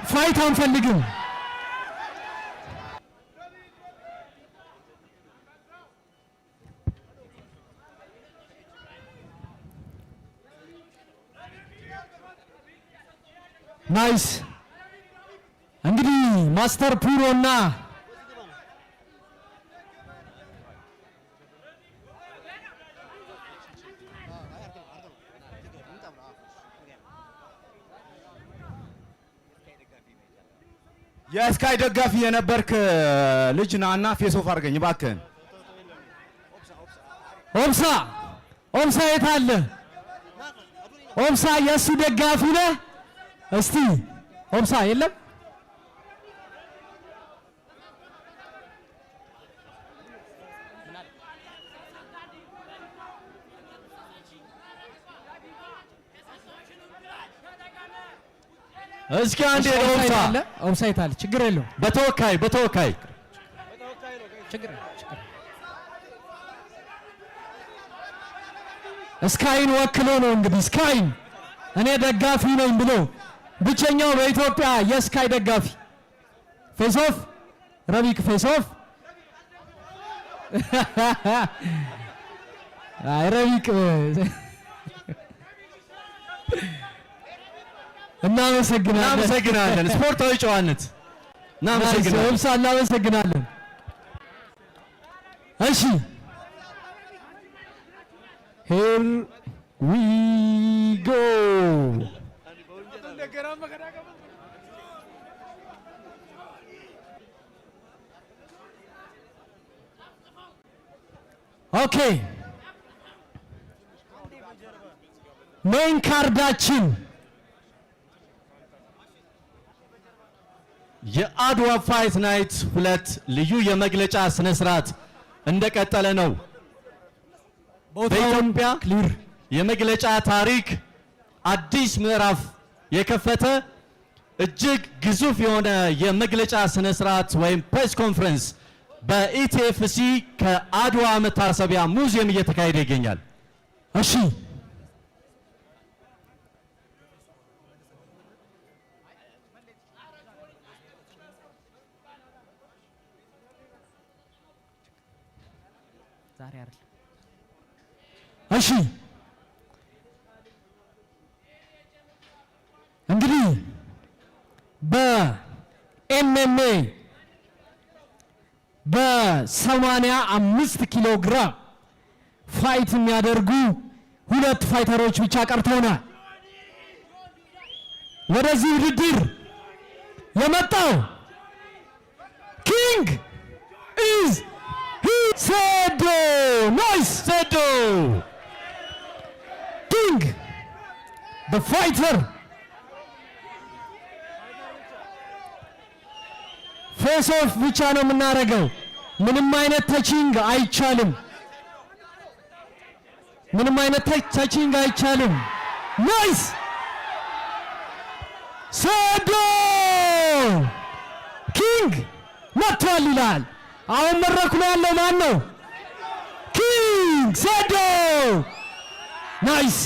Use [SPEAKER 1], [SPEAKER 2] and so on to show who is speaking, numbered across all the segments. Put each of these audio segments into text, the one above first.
[SPEAKER 1] ፋይት አንፈልግም። ናይስ። እንግዲህ ማስተር ፒሮና
[SPEAKER 2] የስካይ ደጋፊ የነበርክ ልጅ ናና ፌስ ኦፍ አድርገኝ እባክህን።
[SPEAKER 1] ኦብሳ የት አለ? ኦብሳ የእሱ ደጋፊ ነህ? እስቲ ኦብሳ የለም?
[SPEAKER 2] እስኪ አንዴ
[SPEAKER 1] ኦብሳይት አለ። ችግር የለውም።
[SPEAKER 2] በተወካይ
[SPEAKER 1] ስካይን ወክሎ ነው እንግዲህ ስካይን እኔ ደጋፊ ነኝ ብሎ ብቸኛው በኢትዮጵያ የስካይ ደጋፊ ፌስ ኦፍ ረቢቅ ፌስ ኦፍ አይ ረቢቅ
[SPEAKER 2] እናመሰግናለን። ስፖርታዊ ጨዋነት
[SPEAKER 1] እናመሰግናለን። እሺ here we go ኦኬ ሜን ካርዳችን
[SPEAKER 2] የአድዋ ፋይት ናይት 2 ልዩ የመግለጫ ስነ ስርዓት እንደቀጠለ ነው። በኢትዮጵያ ክሊር የመግለጫ ታሪክ አዲስ ምዕራፍ የከፈተ እጅግ ግዙፍ የሆነ የመግለጫ ስነ ስርዓት ወይም ፕሬስ ኮንፈረንስ በኢቲኤፍሲ ከአድዋ መታሰቢያ ሙዚየም እየተካሄደ ይገኛል።
[SPEAKER 1] እሺ እሺ እንግዲህ በኤምኤምኤ በ85 ኪሎ ግራም ፋይት የሚያደርጉ 2 ፋይተሮች ብቻ ቀርተውናል። ወደዚህ ውድድር የመጣው ኪንግ ኢዝ ሴዶ ናይስ ሴዶ ኪንግ the fighter ፌስ ኦፍ ብቻ ነው የምናደርገው። ምንም አይነት ተቺንግ አይቻልም። ናይስ ሴዶ ኪንግ መጥቷል ይላል። አሁን መድረኩ ላይ ያለው ማን ነው? ኪንግ ሴዶ ናይስ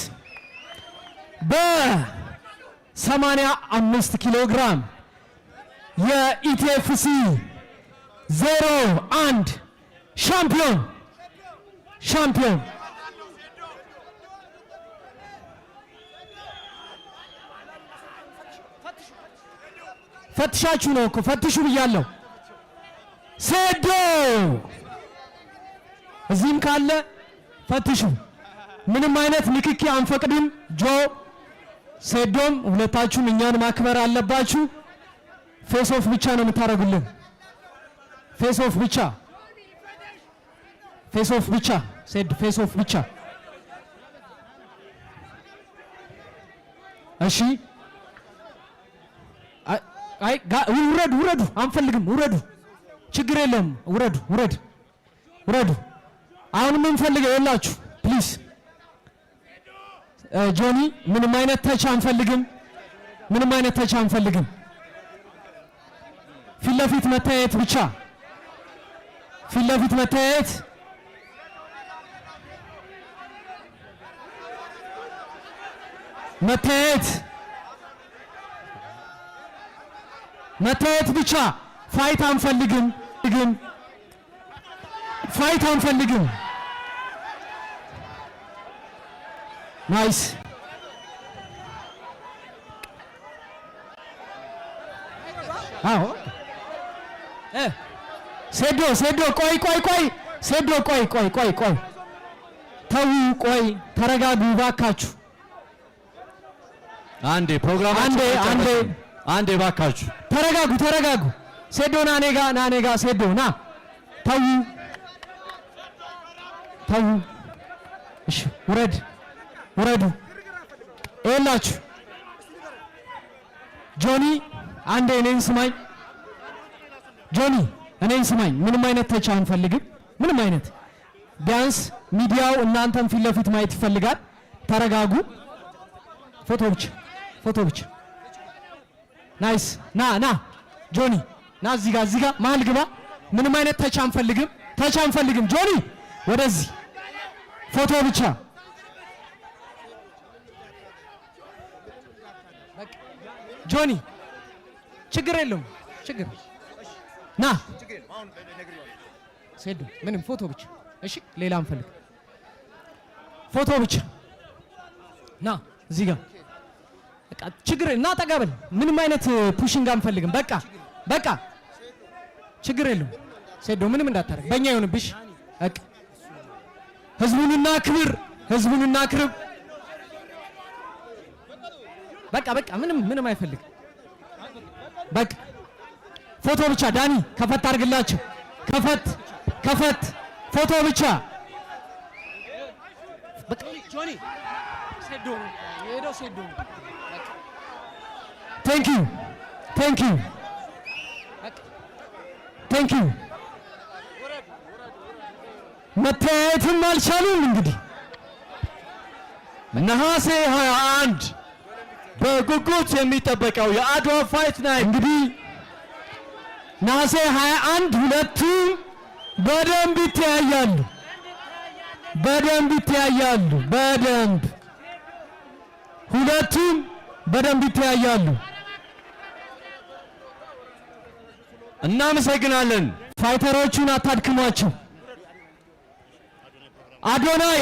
[SPEAKER 1] በ85 ኪሎ ግራም የኢቲኤፍሲ 01 ሻምፒዮን ፈትሻችሁ ነው እኮ ፈትሹ ብያለሁ። ሴዶ እዚህም ካለ ፈትሹ። ምንም አይነት ንክኪ አንፈቅድም። ጆ ሴዶም ሁለታችሁም እኛን ማክበር አለባችሁ። ፌስ ኦፍ ብቻ ነው የምታደርጉልን። ፌስ ኦፍ ብቻ ሴድ ፌስ ኦፍ ብቻ። እሺ አይ ውረዱ፣ አንፈልግም። ውረዱ፣ ችግር የለም። ውረዱ። አሁንም እንፈልገው የላችሁ ፕሊዝ። ጆኒ ምንም አይነት ተች አንፈልግም። ፊት ለፊት መታየት ብቻ። መታየት ብቻ ፋይት አንፈልግም ግን ፋይት አንፈልግም ናይስ አዎ ሴዶ ቆይ ሴዶ ቆይ ተው ቆይ ተረጋጉ ባካችሁ
[SPEAKER 2] አንዴ ባካችሁ
[SPEAKER 1] ተረጋጉ ሴዶ ና ኔጋ ሴዶ ና ተው እሺ ውረዱ ኤላችሁ ጆኒ አንዴ እኔን ስማኝ ጆኒ እኔን ስማኝ ምንም አይነት ተቻ አንፈልግም ምንም አይነት ቢያንስ ሚዲያው እናንተን ፊት ለፊት ማየት ይፈልጋል ተረጋጉ ፎቶ ብቻ ናይስ ና ጆኒ ና እዚህ ጋር መሀል ግባ ምንም አይነት ተቻ አንፈልግም ጆኒ ወደዚህ ፎቶ ብቻ ጆኒ ችግር የለውም ና ሴዶ ምንም ፎቶ ብቻ እሺ ሌላ አንፈልግ ፎቶ ብቻ ና እዚህ ጋር በቃ ችግር እና ተቀበል ምንም አይነት ፑሽንግ አንፈልግም በቃ ችግር የለውም ሴዶ ምንም እንዳታረግ በእኛ ይሁንብሽ በቃ ህዝቡንና ክብር በቃ ምንም አይፈልግ በቃ ፎቶ ብቻ ዳኒ ከፈት አድርግላችሁ ከፈት ፎቶ ብቻ በቃ ጆኒ ሴዶ ቴንክ ዩ መታየትም አልቻሉም እንግዲህ
[SPEAKER 2] ነሐሴ 21 በጉጉት የሚጠበቀው የአድዋ ፋይት ናይት
[SPEAKER 1] እንግዲህ ነሐሴ 21 ሁለቱም በደንብ ሁለቱም በደንብ ይተያያሉ
[SPEAKER 2] እናመሰግናለን
[SPEAKER 1] ፋይተሮቹን አታድክሟቸው አዶናይ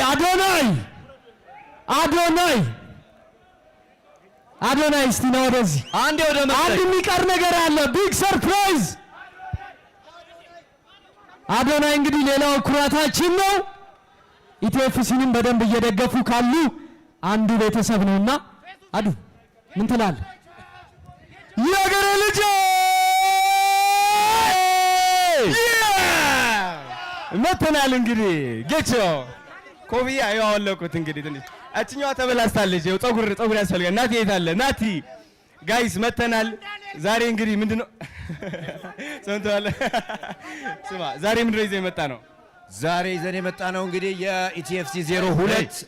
[SPEAKER 1] እስቲ ነው ወደዚህ
[SPEAKER 2] አንድ
[SPEAKER 1] የሚቀር ነገር አለ ቢግ ሰርፕራይዝ አዶናይ እንግዲህ ሌላው ኩራታችን ነው ኢቲኤፍሲንም በደንብ እየደገፉ ካሉ አንዱ ቤተሰብ ነውና አዱ ምን ትላለህ የአገሬ ልጅ
[SPEAKER 3] መተናል እንግዲህ ጌቾ ኮብያ ያወለቁት እንግዲህ ትንሽ እችኛዋ ተበላስታለች ይኸው ፀጉር ያስፈልጋል ናቲ የታለ ናቲ ጋይስ መተናል ዛሬ እንግዲህ ምንድነው ሰንቷል ስማ ዛሬ ምንድነው ይዘን የመጣ ነው
[SPEAKER 4] ዛሬ ይዘን የመጣ ነው እንግዲህ የኢቲኤፍሲ 02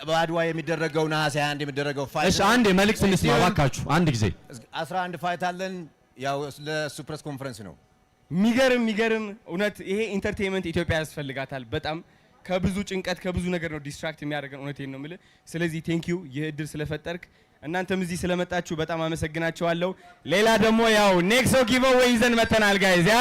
[SPEAKER 4] በአድዋ የሚደረገው ነሐሴ 21 የሚደረገው ፋይት
[SPEAKER 2] እሺ አንዴ መልእክት እንስማ ባካችሁ አንድ ጊዜ
[SPEAKER 4] 11 ፋይት አለን ያው ለሱ ፕሬስ ኮንፈረንስ ነው
[SPEAKER 3] የሚገርም እውነት ይሄ ኢንተርቴይንመንት ኢትዮጵያ ያስፈልጋታል በጣም ከብዙ ጭንቀት ከብዙ ነገር ነው ዲስትራክት የሚያደርገን እውነቴን ነው የምልህ ስለዚህ ቴንክ ዩ ይህ እድል ስለፈጠርክ እናንተም እዚህ ስለመጣችሁ በጣም አመሰግናችኋለሁ ሌላ ደግሞ ያው ኔክሶ ጊቭ አዌይ ይዘን መተናል ጋይዝ ያ